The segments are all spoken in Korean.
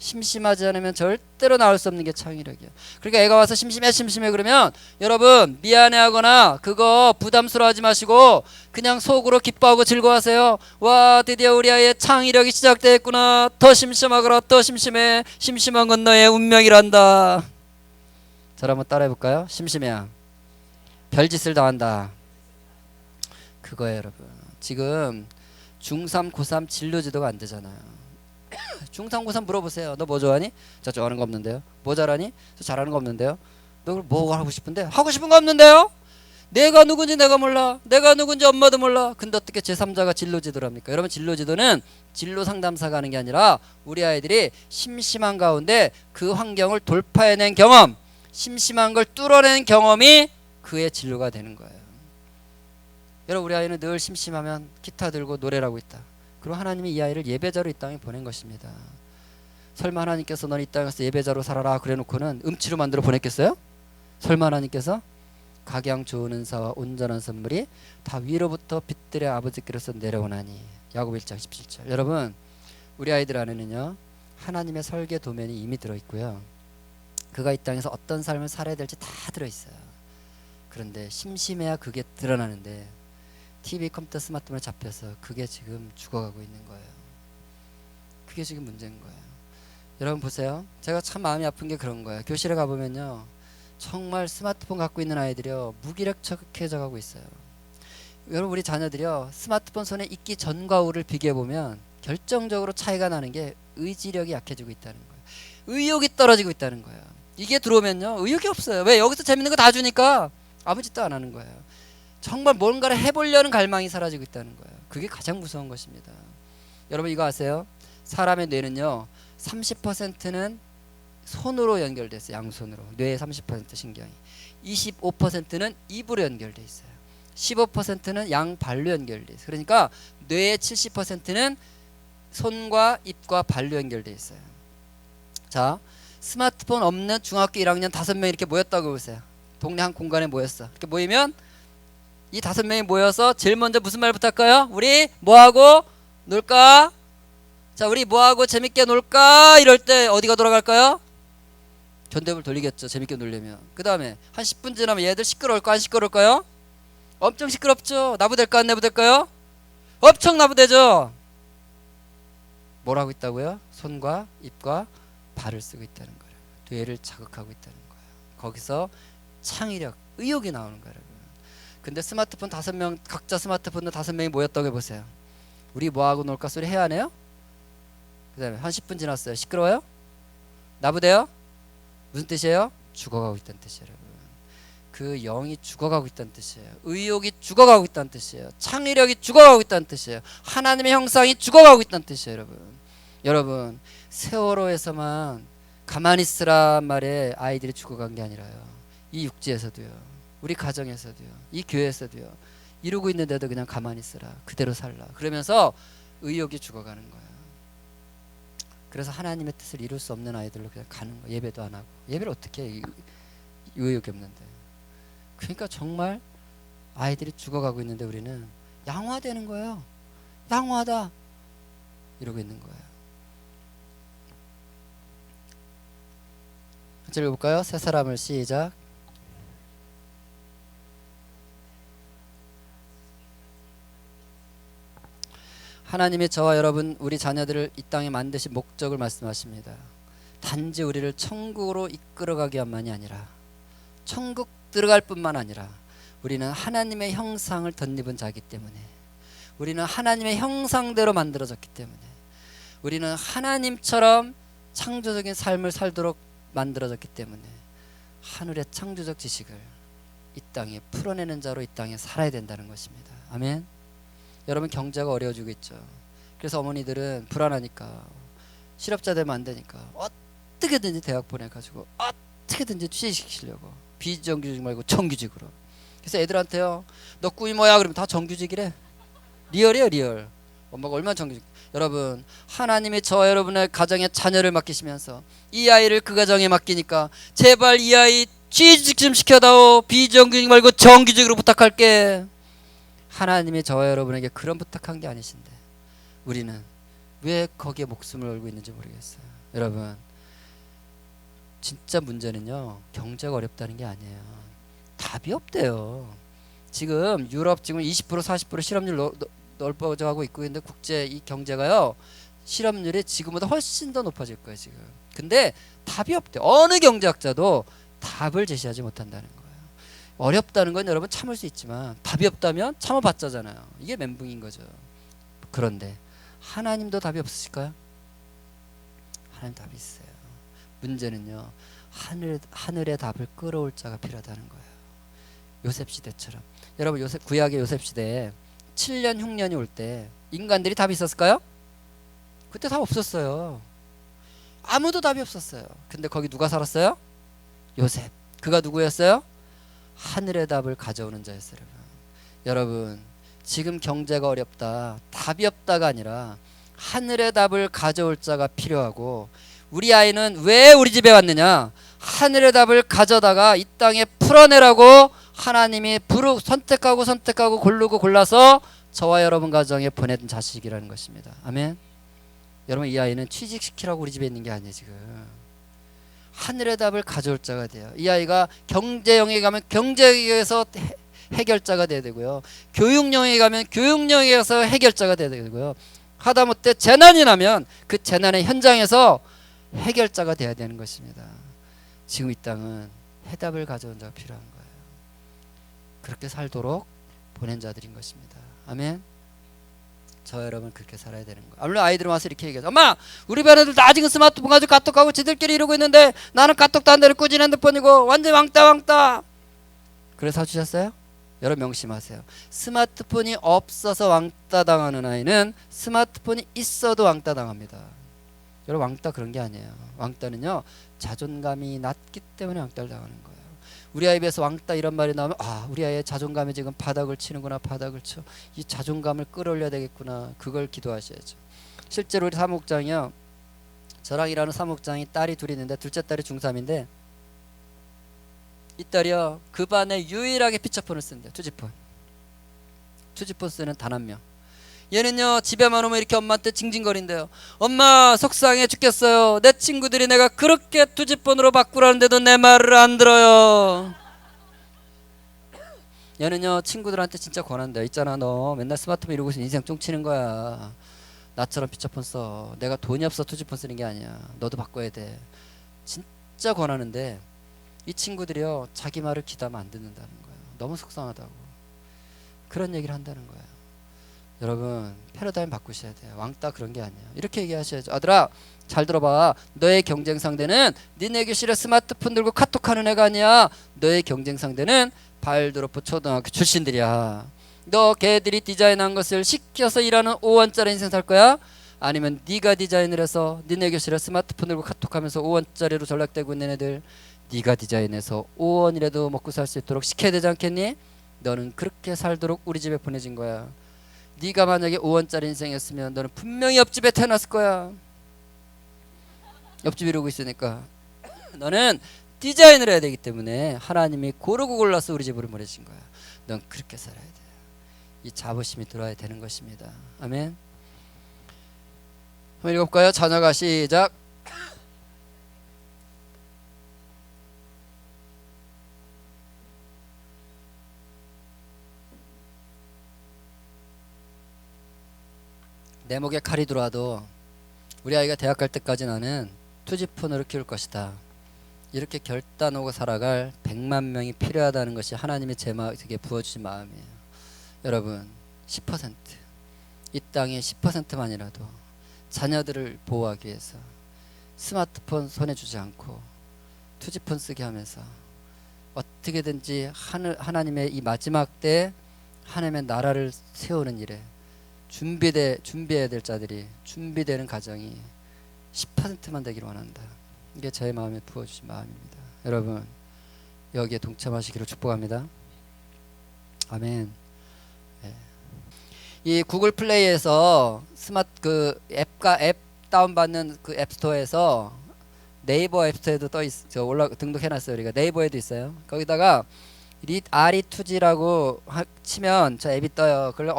심심하지 않으면 절대로 나올 수 없는 게 창의력이에요. 그러니까 애가 와서 심심해 그러면 여러분 미안해하거나 그거 부담스러워하지 마시고 그냥 속으로 기뻐하고 즐거워하세요. 와, 드디어 우리 아이의 창의력이 시작됐구나. 더 심심하거라. 더 심심해. 심심한 건 너의 운명이란다. 저를 한번 따라해 볼까요? 심심해야 별짓을 다 한다. 그거예요, 여러분. 지금 중3, 고3 진로지도가 안 되잖아요. 중3, 고3 물어보세요. 너 뭐 좋아하니? 저 좋아하는 거 없는데요. 뭐 잘하니? 저 잘하는 거 없는데요. 너 뭐 하고 싶은데? 하고 싶은 거 없는데요. 내가 누군지 내가 몰라. 내가 누군지 엄마도 몰라. 근데 어떻게 제3자가 진로지도랍니까? 여러분, 진로지도는 진로 상담사가 하는 게 아니라 우리 아이들이 심심한 가운데 그 환경을 돌파해낸 경험, 심심한 걸 뚫어낸 경험이 그의 진로가 되는 거예요. 여러분, 우리 아이는 늘 심심하면 기타 들고 노래를 하고 있다. 그리고 하나님이 이 아이를 예배자로 이 땅에 보낸 것입니다. 설마 하나님께서 넌 이 땅에서 예배자로 살아라 그래 놓고는 음치로 만들어 보냈겠어요? 설마 하나님께서 각양 좋은 은사와 온전한 선물이 다 위로부터 빛들의 아버지께로서 내려오나니. 야고보 1장 17절. 여러분, 우리 아이들 안에는요 하나님의 설계 도면이 이미 들어있고요, 그가 이 땅에서 어떤 삶을 살아야 될지 다 들어있어요. 그런데 심심해야 그게 드러나는데 TV, 컴퓨터, 스마트폰에 잡혀서 그게 지금 죽어가고 있는 거예요. 그게 지금 문제인 거예요. 여러분 보세요. 제가 참 마음이 아픈 게 그런 거예요. 교실에 가보면요 정말 스마트폰 갖고 있는 아이들이요 무기력해져 가고 있어요. 여러분, 우리 자녀들이요 스마트폰 손에 있기 전과 후를 비교해보면 결정적으로 차이가 나는 게 의지력이 약해지고 있다는 거예요. 의욕이 떨어지고 있다는 거예요. 이게 들어오면요 의욕이 없어요. 왜? 여기서 재밌는 거 다 주니까 아무 짓도 안 하는 거예요. 정말 뭔가를 해보려는 갈망이 사라지고 있다는 거예요. 그게 가장 무서운 것입니다. 여러분, 이거 아세요? 사람의 뇌는요 30%는 손으로 연결돼 있어요. 양손으로. 뇌의 30% 신경이. 25%는 입으로 연결돼 있어요. 15%는 양발로 연결돼 있어요. 그러니까 뇌의 70%는 손과 입과 발로 연결돼 있어요. 자, 스마트폰 없는 중학교 1학년 5명 이렇게 모였다고 보세요. 동네 한 공간에 모였어. 이렇게 모이면 이 5명이 모여서 제일 먼저 무슨 말부터 할까요? 우리 뭐하고 놀까? 자, 우리 뭐하고 재밌게 놀까? 이럴 때 어디가 돌아갈까요? 전대물 돌리겠죠. 재밌게 놀려면. 그 다음에 한 10분 지나면 얘들 시끄러울까? 안 시끄러울까요? 엄청 시끄럽죠. 나부댈까? 안 나부댈까요? 엄청 나부대죠. 뭘 하고 있다고요? 손과 입과 발을 쓰고 있다는 거예요. 뇌를 자극하고 있다는 거예요. 거기서 창의력, 의욕이 나오는 거예요. 근데 스마트폰 5명, 각자 스마트폰으로 5명이 모였다고 해보세요. 우리 뭐하고 놀까 소리 해야 하네요? 그 다음에 한 10분 지났어요. 시끄러워요? 나부대요? 무슨 뜻이에요? 죽어가고 있다는 뜻이에요. 여러분. 그 영이 죽어가고 있다는 뜻이에요. 의욕이 죽어가고 있다는 뜻이에요. 창의력이 죽어가고 있다는 뜻이에요. 하나님의 형상이 죽어가고 있다는 뜻이에요. 여러분, 여러분 세월호에서만 가만히 있으란 말에 아이들이 죽어간 게 아니라요, 이 육지에서도요, 우리 가정에서도요, 이 교회에서도요, 이러고 있는데도 그냥 가만히 있으라, 그대로 살라 그러면서 의욕이 죽어가는 거예요. 그래서 하나님의 뜻을 이룰 수 없는 아이들로 그냥 가는 거예요. 예배도 안 하고. 예배를 어떻게 해? 의욕이 없는데. 그러니까 정말 아이들이 죽어가고 있는데 우리는 양화되는 거예요. 양화하다 이러고 있는 거예요. 같이 읽어볼까요? 새 사람을 시작. 하나님이 저와 여러분 우리 자녀들을 이 땅에 만드신 목적을 말씀하십니다. 단지 우리를 천국으로 이끌어가기 위함만이 아니라, 천국 들어갈 뿐만 아니라 우리는 하나님의 형상을 덧입은 자이기 때문에, 우리는 하나님의 형상대로 만들어졌기 때문에, 우리는 하나님처럼 창조적인 삶을 살도록 만들어졌기 때문에 하늘의 창조적 지식을 이 땅에 풀어내는 자로 이 땅에 살아야 된다는 것입니다. 아멘. 여러분, 경제가 어려워지고 있죠. 그래서 어머니들은 불안하니까, 실업자 되면 안 되니까 어떻게든지 대학 보내가지고 어떻게든지 취직시키려고, 비정규직 말고 정규직으로. 그래서 애들한테요, 너 꿈이 뭐야? 그러면 다 정규직이래. 리얼이에요, 리얼. 엄마가 얼마나 정규직. 여러분, 하나님이 저와 여러분의 가정에 자녀를 맡기시면서 이 아이를 그 가정에 맡기니까 제발 이 아이 취직 좀 시켜다오. 비정규직 말고 정규직으로 부탁할게. 하나님이 저와 여러분에게 그런 부탁한 게 아니신데 우리는 왜 거기에 목숨을 걸고 있는지 모르겠어요. 여러분 진짜 문제는요 경제가 어렵다는 게 아니에요. 답이 없대요. 지금 유럽 지금 20% 40% 실업률 넓어져가고 있고 있는데 국제 이 경제가요 실업률이 지금보다 훨씬 더 높아질 거예요 지금. 근데 답이 없대. 어느 경제학자도 답을 제시하지 못한다는 거예요. 어렵다는 건 여러분 참을 수 있지만 답이 없다면 참아봤자잖아요. 이게 멘붕인 거죠. 그런데 하나님도 답이 없으실까요? 하나님 답이 있어요. 문제는요 하늘의 답을 끌어올 자가 필요하다는 거예요. 요셉 시대처럼. 여러분 요셉 구약의 요셉 시대에 7년 흉년이 올 때 인간들이 답이 있었을까요? 그때 답 없었어요. 아무도 답이 없었어요. 근데 거기 누가 살았어요? 요셉. 그가 누구였어요? 하늘의 답을 가져오는 자였어요. 여러분 지금 경제가 어렵다 답이 없다가 아니라 하늘의 답을 가져올 자가 필요하고 우리 아이는 왜 우리 집에 왔느냐 하늘의 답을 가져다가 이 땅에 풀어내라고 하나님이 선택하고 고르고 골라서 저와 여러분 가정에 보낸 자식이라는 것입니다. 아멘. 여러분 이 아이는 취직시키라고 우리 집에 있는 게 아니에요. 지금 하늘의 답을 가져올 자가 돼요. 이 아이가 경제 영역에 가면 경제 영역에서 해결자가 돼야 되고요. 교육 영역에 가면 교육 영역에서 해결자가 돼야 되고요. 하다못해 재난이 나면 그 재난의 현장에서 해결자가 돼야 되는 것입니다. 지금 이 땅은 해답을 가져온 자가 필요한 거예요. 그렇게 살도록 보낸 자들인 것입니다. 아멘. 저 여러분 그렇게 살아야 되는 거예요. 물론 아이들은 와서 이렇게 얘기하죠. 엄마 우리 반 애들 다 아직은 스마트폰 가지고 카톡하고 지들끼리 이러고 있는데 나는 카톡도 안 되는 꾸준 핸드폰이고 완전 왕따. 그래서 사주셨어요? 여러분 명심하세요. 스마트폰이 없어서 왕따 당하는 아이는 스마트폰이 있어도 왕따 당합니다. 여러분 왕따 그런 게 아니에요. 왕따는요 자존감이 낮기 때문에 왕따를 당하는 거예요. 우리 아이 입에서 왕따 이런 말이 나오면 아 우리 아이의 자존감이 지금 바닥을 치는구나. 바닥을 쳐. 이 자존감을 끌어올려야 되겠구나. 그걸 기도하셔야죠. 실제로 우리 사무국장이요 저랑 일하는 사무국장이 딸이 둘이 있는데 둘째 딸이 중3인데 이 딸이요 그 반에 유일하게 피처폰을 쓴대요. 투지폰 쓰는 단 한 명. 얘는요 집에만 오면 이렇게 엄마한테 징징거린대요. 엄마 속상해 죽겠어요. 내 친구들이 내가 그렇게 투지폰으로 바꾸라는데도 내 말을 안 들어요. 얘는요 친구들한테 진짜 권한대요. 있잖아 너 맨날 스마트폰 이러고 있으면 인생 쫑치는 거야. 나처럼 피처폰 써. 내가 돈이 없어 투지폰 쓰는 게 아니야. 너도 바꿔야 돼. 진짜 권하는데 이 친구들이요 자기 말을 기다면 안 듣는다는 거예요. 너무 속상하다고 그런 얘기를 한다는 거예요. 여러분 패러다임 바꾸셔야 돼요. 왕따 그런 게 아니에요. 이렇게 얘기하셔야죠. 아들아 잘 들어봐. 너의 경쟁 상대는 니네 교실에 스마트폰 들고 카톡하는 애가 아니야. 너의 경쟁 상대는 바일드로프 초등학교 출신들이야. 너 걔들이 디자인한 것을 시켜서 일하는 5원짜리 인생 살 거야? 아니면 네가 디자인을 해서 니네 교실에 스마트폰 들고 카톡하면서 5원짜리로 전락되고 있는 애들 네가 디자인해서 5원이라도 먹고 살 수 있도록 시켜야 되지 않겠니? 너는 그렇게 살도록 우리 집에 보내진 거야. 네가 만약에 5원짜리 인생이었으면 너는 분명히 옆집에 태어났을 거야. 옆집 이러고 있으니까 너는 디자인을 해야 되기 때문에 하나님이 고르고 골라서 우리 집으로 보내신 거야. 넌 그렇게 살아야 돼. 이 자부심이 들어야 되는 것입니다. 아멘. 한번 읽어볼까요? 자녀가 시작. 내 목에 칼이 들어와도 우리 아이가 대학 갈 때까지 나는 투지폰으로 키울 것이다. 이렇게 결단하고 살아갈 100만 명이 필요하다는 것이 하나님이 제게 부어주신 마음이에요. 여러분 10% 이 땅의 10%만이라도 자녀들을 보호하기 위해서 스마트폰 손에 주지 않고 투지폰 쓰게 하면서 어떻게든지 하나님의 이 마지막 때 하나님의 나라를 세우는 일에 준비해야 될 자들이 준비되는 가정이 10%만 되기를 원한다. 이게 저의 마음에 부어주신 마음입니다. 여러분 여기에 동참하시기를 축복합니다. 아멘. 네. 이 구글 플레이에서 앱 다운받는 그 앱스토어에서 네이버 앱스토어에도 등록해놨어요. 우리가 네이버에도 있어요. 거기다가 RE2G라고 치면 저 앱이 떠요. 그럼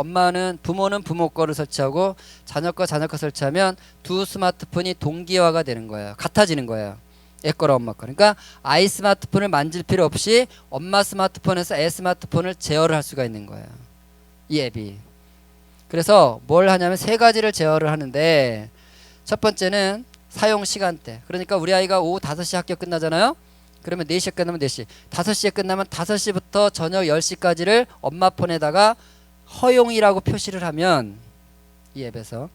부모는 부모 거를 설치하고 자녀 거 자녀 거 설치하면 두 스마트폰이 동기화가 되는 거예요. 같아지는 거예요. 애 거랑 엄마 거. 그러니까 아이 스마트폰을 만질 필요 없이 엄마 스마트폰에서 애 스마트폰을 제어를 할 수가 있는 거예요. 이 앱이. 그래서 뭘 하냐면 세 가지를 제어를 하는데, 첫 번째는 사용 시간대. 그러니까 우리 아이가 오후 5시 학교 끝나잖아요. 그러면 4시에 끝나면 4시. 5시에 끝나면 5시부터 저녁 10시까지를 엄마 폰에다가 허용이라고 표시를 하면 이 앱에서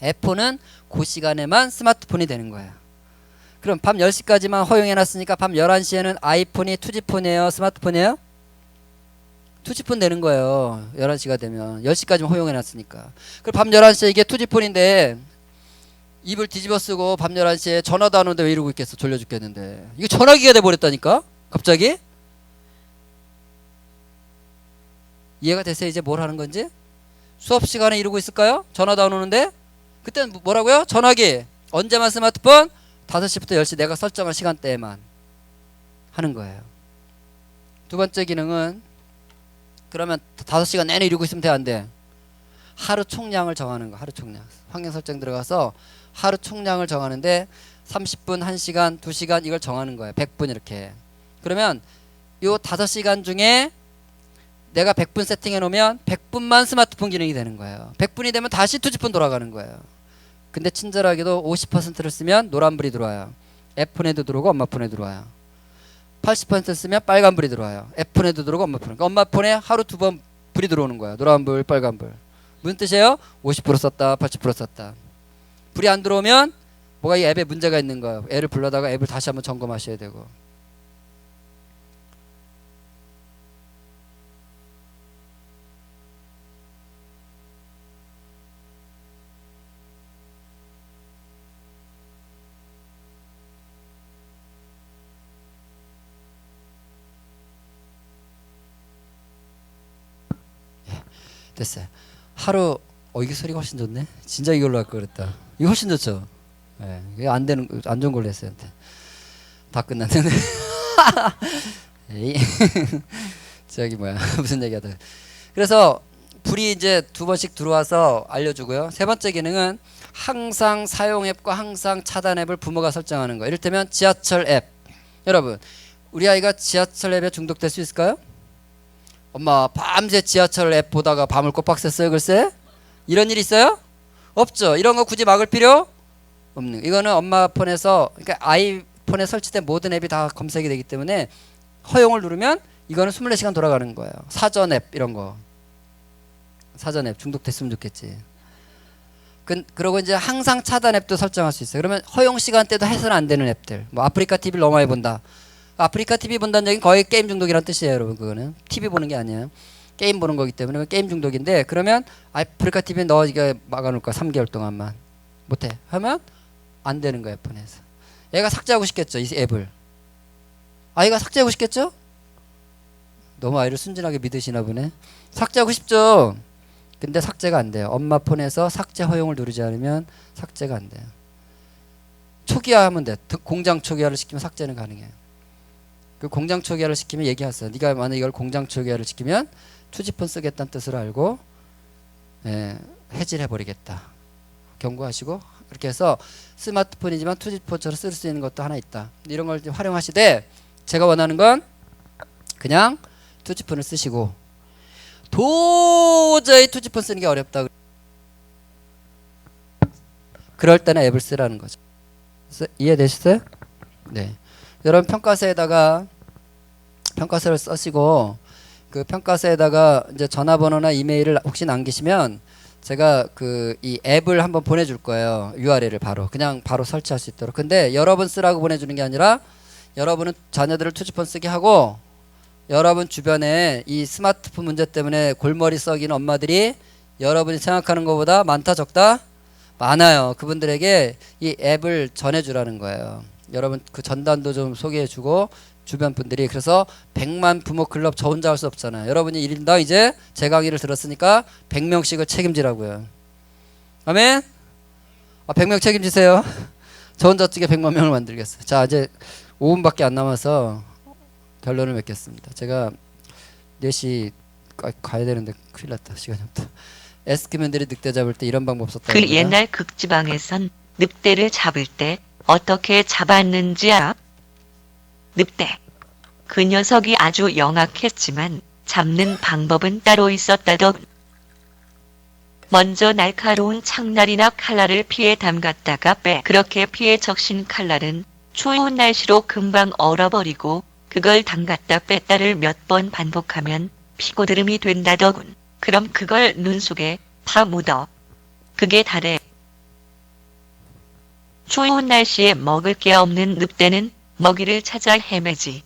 애폰은 그 시간에만 스마트폰이 되는 거예요. 그럼 밤 10시까지만 허용해놨으니까 밤 11시에는 아이폰이 투지폰이에요? 스마트폰이에요? 투지폰 되는 거예요. 11시가 되면. 10시까지만 허용해놨으니까. 그럼 밤 11시에 이게 투지폰인데 입을 뒤집어 쓰고 밤 11시에 전화도 안 오는데 왜 이러고 있겠어. 졸려 죽겠는데. 이거 전화기가 돼버렸다니까? 갑자기? 이해가 됐어요? 이제 뭘 하는 건지? 수업 시간에 이러고 있을까요? 전화도 안 오는데? 그때는 뭐라고요? 전화기. 언제만 스마트폰? 5시부터 10시 내가 설정한 시간대에만 하는 거예요. 두 번째 기능은, 그러면 5시간 내내 이러고 있으면 돼, 안 돼? 하루 총량을 정하는 거. 하루 총량. 환경 설정 들어가서 하루 총량을 정하는데 30분, 1시간, 2시간 이걸 정하는 거예요. 100분 이렇게. 그러면 요 5시간 중에 내가 100분 세팅해 놓으면 100분만 스마트폰 기능이 되는 거예요. 100분이 되면 다시 투지폰 돌아가는 거예요. 근데 친절하게도 50%를 쓰면 노란불이 들어와요. 애폰에도 들어오고 엄마 폰에 들어와요. 80% 쓰면 빨간불이 들어와요. 애폰에도 들어오고 엄마 폰에. 그러니까 엄마 폰에 하루 2번 불이 들어오는 거예요. 노란불, 빨간불. 무슨 뜻이에요? 50% 썼다, 80% 썼다. 불이 안 들어오면 뭐가 이 앱에 문제가 있는 거예요. 애를 불러다가 앱을 다시 한번 점검하셔야 되고. 됐어요. 하루 이게 소리가 훨씬 좋네. 진짜 이걸로 할 걸 그랬다. 이거 훨씬 좋죠. 예, 이게 안 좋은 걸로 했어요. 다 끝났는데. 에이. 저기 뭐야 무슨 얘기하다. 그래서 불이 이제 2번씩 들어와서 알려주고요. 세 번째 기능은 항상 사용 앱과 항상 차단 앱을 부모가 설정하는 거. 이를테면 지하철 앱. 여러분, 우리 아이가 지하철 앱에 중독될 수 있을까요? 엄마 밤새 지하철 앱 보다가 밤을 꼬박 샜어요 글쎄? 이런 일 있어요? 없죠. 이런 거 굳이 막을 필요 없는. 이거는 엄마 폰에서, 그러니까 아이폰에 설치된 모든 앱이 다 검색이 되기 때문에 허용을 누르면 이거는 24시간 돌아가는 거예요. 사전 앱 이런 거. 사전 앱 중독됐으면 좋겠지. 그러고 이제 항상 차단 앱도 설정할 수 있어요. 그러면 허용 시간대도 해서는 안 되는 앱들. 뭐 아프리카 TV를 너무 많이 본다. 아프리카 TV 본다는 얘기는 거의 게임 중독이란 뜻이에요, 여러분. 그거는 TV 보는 게 아니에요. 게임 보는 거기 때문에 게임 중독인데, 그러면 아프리카 TV에 너 이거 막아놓을 거야. 3개월 동안만 못해 하면 안 되는 거야, 폰에서. 얘가 삭제하고 싶겠죠, 이 앱을. 아이가 삭제하고 싶겠죠? 너무 아이를 순진하게 믿으시나 보네. 삭제하고 싶죠. 근데 삭제가 안 돼요. 엄마 폰에서 삭제 허용을 누르지 않으면 삭제가 안 돼요. 초기화하면 돼. 공장 초기화를 시키면 삭제는 가능해요. 그 공장 초기화를 시키면 얘기하세요. 네가 만약 이걸 공장 초기화를 시키면 투지폰 쓰겠다는 뜻을 알고 해지해버리겠다. 경고하시고, 그렇게 해서 스마트폰이지만 투지폰처럼 쓸 수 있는 것도 하나 있다. 이런 걸 활용하시되, 제가 원하는 건 그냥 투지폰을 쓰시고, 도저히 투지폰 쓰는 게 어렵다. 그럴 때는 앱을 쓰라는 거죠. 이해되셨어요? 네. 여러분 평가서에다가 평가서를 쓰시고, 그 평가서에다가 이제 전화번호나 이메일을 혹시 남기시면 제가 이 앱을 한번 보내줄 거예요. URL을 그냥 바로 설치할 수 있도록. 근데 여러분 쓰라고 보내주는 게 아니라, 여러분은 자녀들을 투지폰 쓰게 하고, 여러분 주변에 이 스마트폰 문제 때문에 골머리 썩이는 엄마들이 여러분이 생각하는 것보다 많다 적다? 많아요. 그분들에게 이 앱을 전해주라는 거예요. 여러분 그 전단도 좀 소개해주고, 주변 분들이. 그래서 100만 부모 클럽 저 혼자 할 수 없잖아요. 여러분이 1인당 이제 제 강의를 들었으니까 100명씩을 책임지라고요. 아멘? 100명 책임지세요. 저 혼자 어떻게 100만 명을 만들겠어요. 자, 이제 5분밖에 안 남아서 결론을 맺겠습니다. 제가 4시 가야 되는데 큰일 났다. 시간이 없다. 에스키맨들이 늑대 잡을 때 이런 방법 썼다고 합니다. 그 옛날 극지방에선 늑대를 잡을 때 어떻게 잡았는지 알아? 늑대. 그 녀석이 아주 영악했지만 잡는 방법은 따로 있었다더군. 먼저 날카로운 창날이나 칼날을 피에 담갔다가 빼. 그렇게 피에 적신 칼날은 추운 날씨로 금방 얼어버리고 그걸 담갔다 뺐다를 몇 번 반복하면 피고드름이 된다더군. 그럼 그걸 눈 속에 파묻어. 그게 다래. 추운 날씨에 먹을 게 없는 늑대는 먹이를 찾아 헤매지.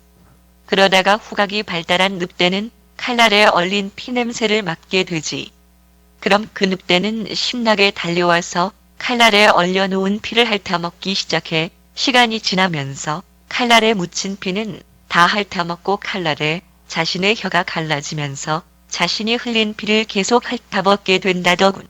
그러다가 후각이 발달한 늑대는 칼날에 얼린 피냄새를 맡게 되지. 그럼 그 늑대는 신나게 달려와서 칼날에 얼려놓은 피를 핥아먹기 시작해. 시간이 지나면서 칼날에 묻힌 피는 다 핥아먹고 칼날에 자신의 혀가 갈라지면서 자신이 흘린 피를 계속 핥아먹게 된다더군.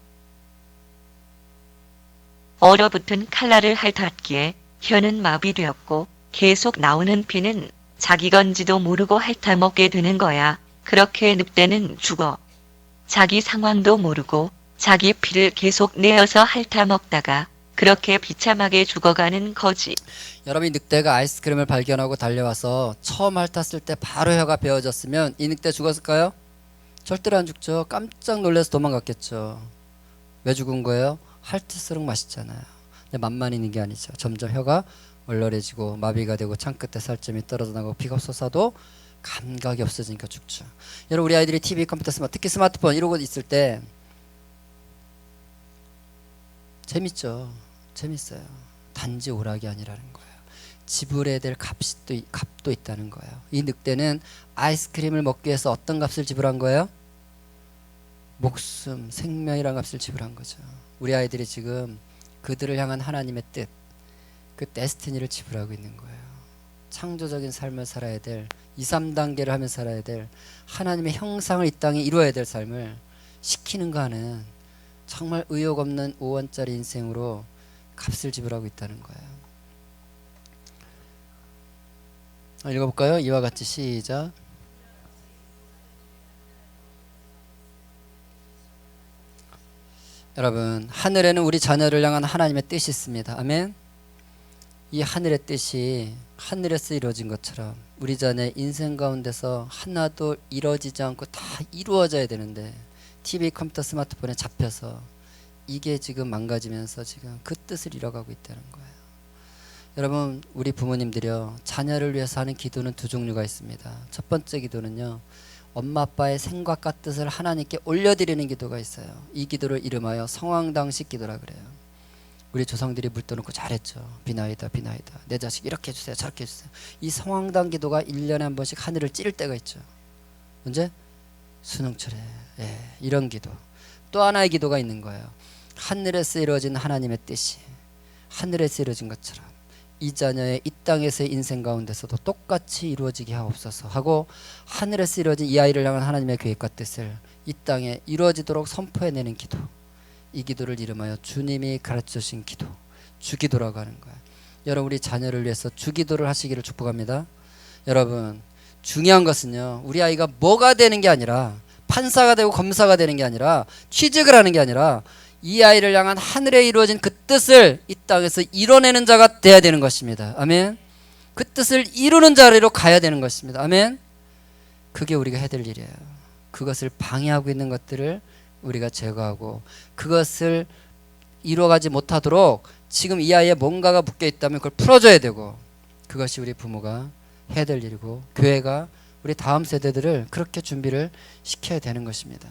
얼어붙은 칼날을 핥았기에 혀는 마비되었고 계속 나오는 피는 자기 건지도 모르고 핥아먹게 되는 거야. 그렇게 늑대는 죽어. 자기 상황도 모르고 자기 피를 계속 내어서 핥아먹다가 그렇게 비참하게 죽어가는 거지. 여러분이 늑대가 아이스크림을 발견하고 달려와서 처음 핥았을 때 바로 혀가 베어졌으면 이 늑대 죽었을까요? 절대로 안 죽죠. 깜짝 놀라서 도망갔겠죠. 왜 죽은 거예요? 핥을수록 맛있잖아요. 근데 맛만 있는 게 아니죠. 점점 혀가 얼얼해지고 마비가 되고 창끝에 살점이 떨어져 나고 피가 솟아도 감각이 없어지니까 죽죠. 여러분 우리 아이들이 TV, 컴퓨터, 특히 스마트폰 이러고 있을 때 재밌죠. 재밌어요. 단지 오락이 아니라는 거예요. 지불해야 될 값도 있다는 거예요. 이 늑대는 아이스크림을 먹기 위해서 어떤 값을 지불한 거예요? 목숨, 생명이란 값을 지불한 거죠. 우리 아이들이 지금 그들을 향한 하나님의 뜻, 그 데스티니를 지불하고 있는 거예요. 창조적인 삶을 살아야 될 2, 3단계를 하며 살아야 될 하나님의 형상을 이 땅에 이루어야 될 삶을 시키는가 하는 정말 의욕 없는 5원짜리 인생으로 값을 지불하고 있다는 거예요. 읽어볼까요? 이와 같이 시작. 여러분 하늘에는 우리 자녀를 향한 하나님의 뜻이 있습니다. 아멘. 이 하늘의 뜻이 하늘에서 이루어진 것처럼 우리 자녀의 인생 가운데서 하나도 이루어지지 않고 다 이루어져야 되는데 TV, 컴퓨터, 스마트폰에 잡혀서 이게 지금 망가지면서 지금 그 뜻을 잃어가고 있다는 거예요. 여러분 우리 부모님들이요 자녀를 위해서 하는 기도는 두 종류가 있습니다. 첫 번째 기도는요 엄마 아빠의 생각과 뜻을 하나님께 올려드리는 기도가 있어요. 이 기도를 이름하여 성황당식 기도라 그래요. 우리 조상들이 물 떠놓고 잘했죠. 비나이다 비나이다 내 자식 이렇게 해주세요 저렇게 해주세요. 이 성황당 기도가 1년에 한 번씩 하늘을 찌를 때가 있죠. 언제? 수능철에. 예, 이런 기도. 또 하나의 기도가 있는 거예요. 하늘에서 이루어진 하나님의 뜻이 하늘에서 이루어진 것처럼 이 자녀의 이 땅에서의 인생 가운데서도 똑같이 이루어지게 하옵소서 하고 하늘에서 이루어진 이 아이를 향한 하나님의 계획과 뜻을 이 땅에 이루어지도록 선포해내는 기도. 이 기도를 이름하여 주님이 가르쳐 주신 기도, 주기도라고 하는 거예요. 여러분 우리 자녀를 위해서 주기도를 하시기를 축복합니다. 여러분 중요한 것은요 우리 아이가 뭐가 되는 게 아니라 판사가 되고 검사가 되는 게 아니라 취직을 하는 게 아니라 이 아이를 향한 하늘에 이루어진 그 뜻을 이 땅에서 이뤄내는 자가 돼야 되는 것입니다. 아멘. 그 뜻을 이루는 자리로 가야 되는 것입니다. 아멘. 그게 우리가 해야 될 일이에요. 그것을 방해하고 있는 것들을 우리가 제거하고 그것을 이루어가지 못하도록 지금 이 아이에 뭔가가 묶여 있다면 그걸 풀어줘야 되고 그것이 우리 부모가 해야 될 일이고 교회가 우리 다음 세대들을 그렇게 준비를 시켜야 되는 것입니다.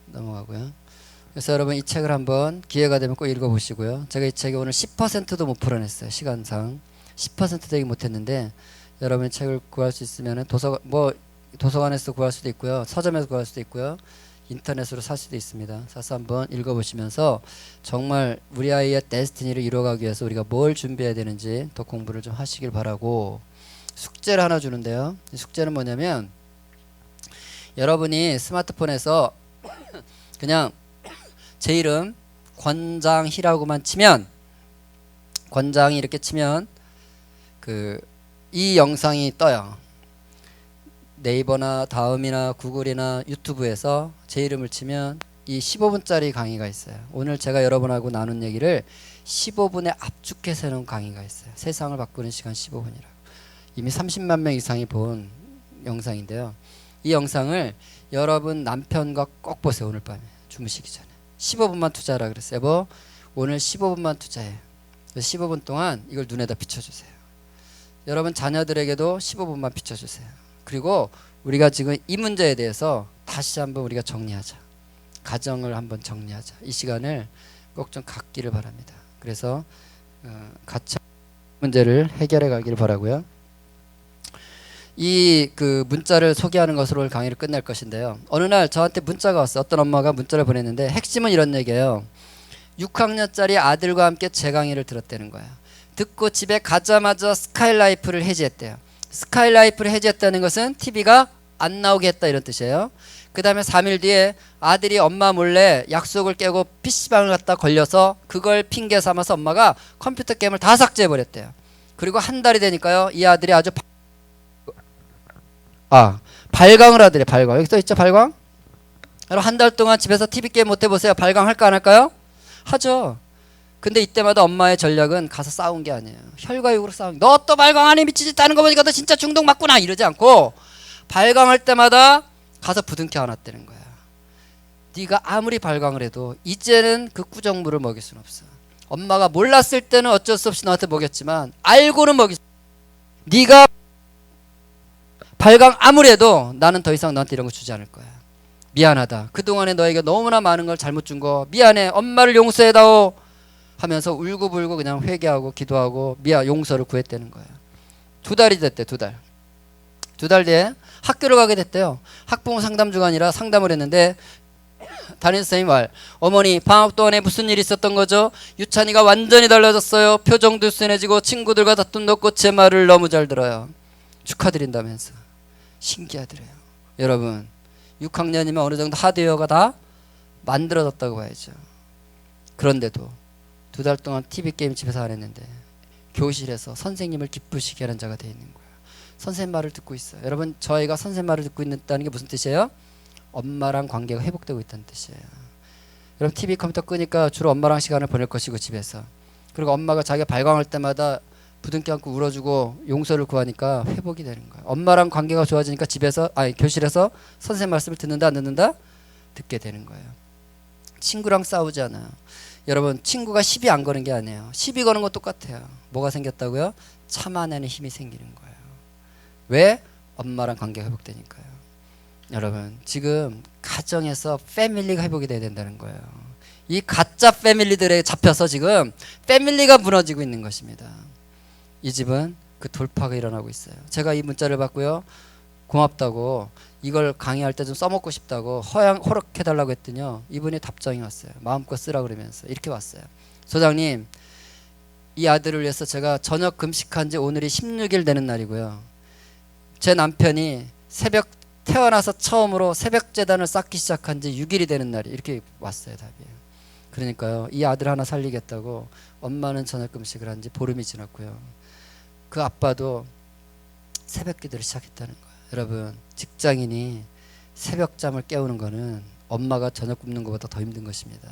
넘어가고요. 그래서 여러분 이 책을 한번 기회가 되면 꼭 읽어보시고요. 제가 이 책에 오늘 10%도 못 풀어냈어요. 시간상 10% 되기 못했는데 여러분이 책을 구할 수 있으면 도서관에서 구할 수도 있고요. 서점에서 구할 수도 있고요. 인터넷으로 살 수도 있습니다. 사서 한번 읽어보시면서 정말 우리 아이의 데스티니를 이뤄가기 위해서 우리가 뭘 준비해야 되는지 더 공부를 좀 하시길 바라고 숙제를 하나 주는데요. 이 숙제는 뭐냐면 여러분이 스마트폰에서 그냥 제 이름 권장희라고만 치면 권장이 이렇게 치면 그 이 영상이 떠요. 네이버나 다음이나 구글이나 유튜브에서 제 이름을 치면 이 15분짜리 강의가 있어요. 오늘 제가 여러분하고 나눈 얘기를 15분에 압축해서 해놓은 강의가 있어요. 세상을 바꾸는 시간 15분이라고. 이미 30만 명 이상이 본 영상인데요. 이 영상을 여러분 남편과 꼭 보세요. 오늘 밤에 주무시기 전에 15분만 투자하라 그랬어요. 여보, 오늘 15분만 투자해. 15분 동안 이걸 눈에다 비춰주세요. 여러분 자녀들에게도 15분만 비춰주세요. 그리고 우리가 지금 이 문제에 대해서 다시 한번 우리가 정리하자. 가정을 한번 정리하자. 이 시간을 꼭 좀 갖기를 바랍니다. 그래서 같이 문제를 해결해 가기를 바라고요. 이 그 문자를 소개하는 것으로 오늘 강의를 끝낼 것인데요. 어느 날 저한테 문자가 왔어요. 어떤 엄마가 문자를 보냈는데 핵심은 이런 얘기예요. 6학년짜리 아들과 함께 제 강의를 들었다는 거예요. 듣고 집에 가자마자 스카이라이프를 해지했대요. 스카이라이프를 해지했다는 것은 TV가 안 나오게 했다 이런 뜻이에요. 그 다음에 3일 뒤에 아들이 엄마 몰래 약속을 깨고 PC방을 갖다 걸려서 그걸 핑계 삼아서 엄마가 컴퓨터 게임을 다 삭제해버렸대요. 그리고 한 달이 되니까요, 이 아들이 아주 발광을 하더래. 발광. 여기 써있죠, 발광? 여러분 한 달 동안 집에서 TV 게임 못 해보세요. 발광 할까 안 할까요? 하죠. 근데 이때마다 엄마의 전략은 가서 싸운 게 아니에요. 혈과 육으로 싸운. 너 또 발광하니 미치지 않은 거 보니까 너 진짜 중독 맞구나 이러지 않고 발광할 때마다 가서 부둥켜 안았다는 거야. 네가 아무리 발광을 해도 이제는 그 꾸정물을 먹일 수는 없어. 엄마가 몰랐을 때는 어쩔 수 없이 너한테 먹였지만 알고는 먹일 수 없어. 네가 발광 아무리 해도 나는 더 이상 너한테 이런 거 주지 않을 거야. 미안하다. 그동안에 너에게 너무나 많은 걸 잘못 준 거 미안해. 엄마를 용서해다오 하면서 울고불고 그냥 회개하고 기도하고 용서를 구했다는 거예요. 2달이 됐대. 2달. 2달 뒤에 학교를 가게 됐대요. 학부모 상담 주간이라 상담을 했는데 담임선생님 말, 어머니 방학 동안에 무슨 일이 있었던 거죠? 유찬이가 완전히 달라졌어요. 표정도 순해지고 친구들과 다툼도 없고 제 말을 너무 잘 들어요. 축하드린다면서. 신기하더래요. 여러분 6학년이면 어느 정도 하드웨어가 다 만들어졌다고 봐야죠. 그런데도 2달 동안 TV게임 집에서 안 했는데 교실에서 선생님을 기쁘시게 하는 자가 되어 있는 거예요. 선생님 말을 듣고 있어요. 여러분 저희가 선생님 말을 듣고 있다는 게 무슨 뜻이에요? 엄마랑 관계가 회복되고 있다는 뜻이에요. 여러분 TV 컴퓨터 끄니까 주로 엄마랑 시간을 보낼 것이고 집에서. 그리고 엄마가 자기가 발광할 때마다 부둥켜 안고 울어주고 용서를 구하니까 회복이 되는 거예요. 엄마랑 관계가 좋아지니까 교실에서 선생님 말씀을 듣는다 안 듣는다? 듣게 되는 거예요. 친구랑 싸우지 않아요. 여러분 친구가 시비 안 거는 게 아니에요. 시비 거는 거 똑같아요. 뭐가 생겼다고요? 참아내는 힘이 생기는 거예요. 왜? 엄마랑 관계가 회복되니까요. 여러분 지금 가정에서 패밀리가 회복이 돼야 된다는 거예요. 이 가짜 패밀리들에 잡혀서 지금 패밀리가 무너지고 있는 것입니다. 이 집은 그 돌파가 일어나고 있어요. 제가 이 문자를 받고요, 고맙다고 이걸 강의할 때 좀 써먹고 싶다고 허락해달라고 했더니요, 이분이 답장이 왔어요. 마음껏 쓰라 그러면서 이렇게 왔어요. 소장님, 이 아들을 위해서 제가 저녁 금식한 지 오늘이 16일 되는 날이고요, 제 남편이 태어나서 처음으로 새벽 제단을 쌓기 시작한 지 6일이 되는 날이 이렇게 왔어요. 답이. 그러니까요, 이 아들 하나 살리겠다고 엄마는 저녁 금식을 한 지 보름이 지났고요, 그 아빠도 새벽 기도를 시작했다는 거예요. 여러분 직장인이 새벽잠을 깨우는 거는 엄마가 저녁 굶는 것보다 더 힘든 것입니다.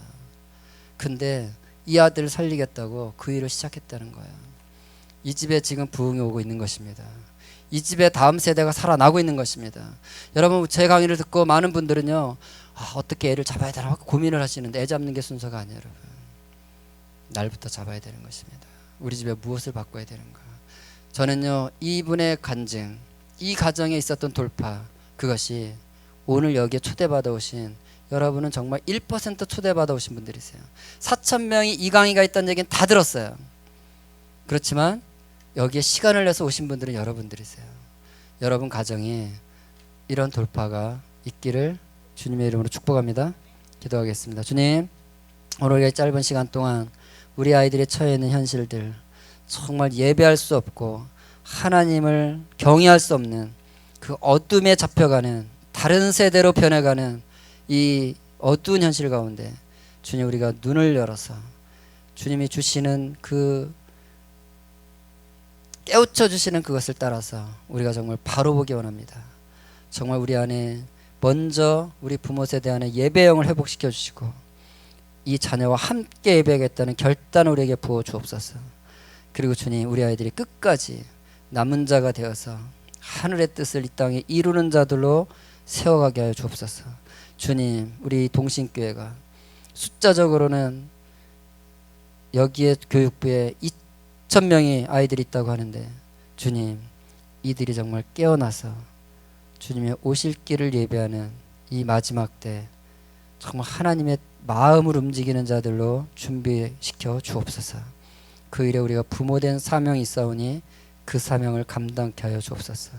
근데 이 아들을 살리겠다고 그 일을 시작했다는 거예요. 이 집에 지금 부흥이 오고 있는 것입니다. 이 집에 다음 세대가 살아나고 있는 것입니다. 여러분 제 강의를 듣고 많은 분들은요, 어떻게 애를 잡아야 되나 고민을 하시는데 애 잡는 게 순서가 아니에요. 여러분 날부터 잡아야 되는 것입니다. 우리 집에 무엇을 바꿔야 되는가. 저는요, 이분의 간증, 이 가정에 있었던 돌파, 그것이 오늘 여기에 초대받아 오신 여러분은 정말 1% 초대받아 오신 분들이세요. 4,000명이 이 강의가 있다는 얘기는 다 들었어요. 그렇지만 여기에 시간을 내서 오신 분들은 여러분들이세요. 여러분 가정에 이런 돌파가 있기를 주님의 이름으로 축복합니다. 기도하겠습니다. 주님, 오늘 이 짧은 시간 동안 우리 아이들이 처해 있는 현실들, 정말 예배할 수 없고 하나님을 경외할 수 없는 그 어둠에 잡혀가는, 다른 세대로 변해가는 이 어두운 현실 가운데 주님, 우리가 눈을 열어서 주님이 주시는 그 깨우쳐 주시는 그것을 따라서 우리가 정말 바로 보기 원합니다. 정말 우리 안에 먼저 우리 부모 세대 안에 예배형을 회복시켜 주시고 이 자녀와 함께 예배하겠다는 결단을 우리에게 부어 주옵소서. 그리고 주님, 우리 아이들이 끝까지 남은 자가 되어서 하늘의 뜻을 이 땅에 이루는 자들로 세워가게 하여 주옵소서. 주님, 우리 동신교회가 숫자적으로는 여기에 교육부에 2,000명의 아이들이 있다고 하는데 주님, 이들이 정말 깨어나서 주님의 오실 길을 예배하는 이 마지막 때 정말 하나님의 마음을 움직이는 자들로 준비시켜 주옵소서. 그 일에 우리가 부모된 사명이 있사오니 그 사명을 감당케 하여 주옵소서.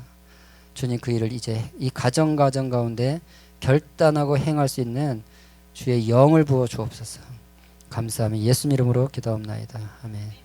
주님, 그 일을 이제 이 가정 가운데 결단하고 행할 수 있는 주의 영을 부어 주옵소서. 감사하며 예수님 이름으로 기도합나이다. 아멘.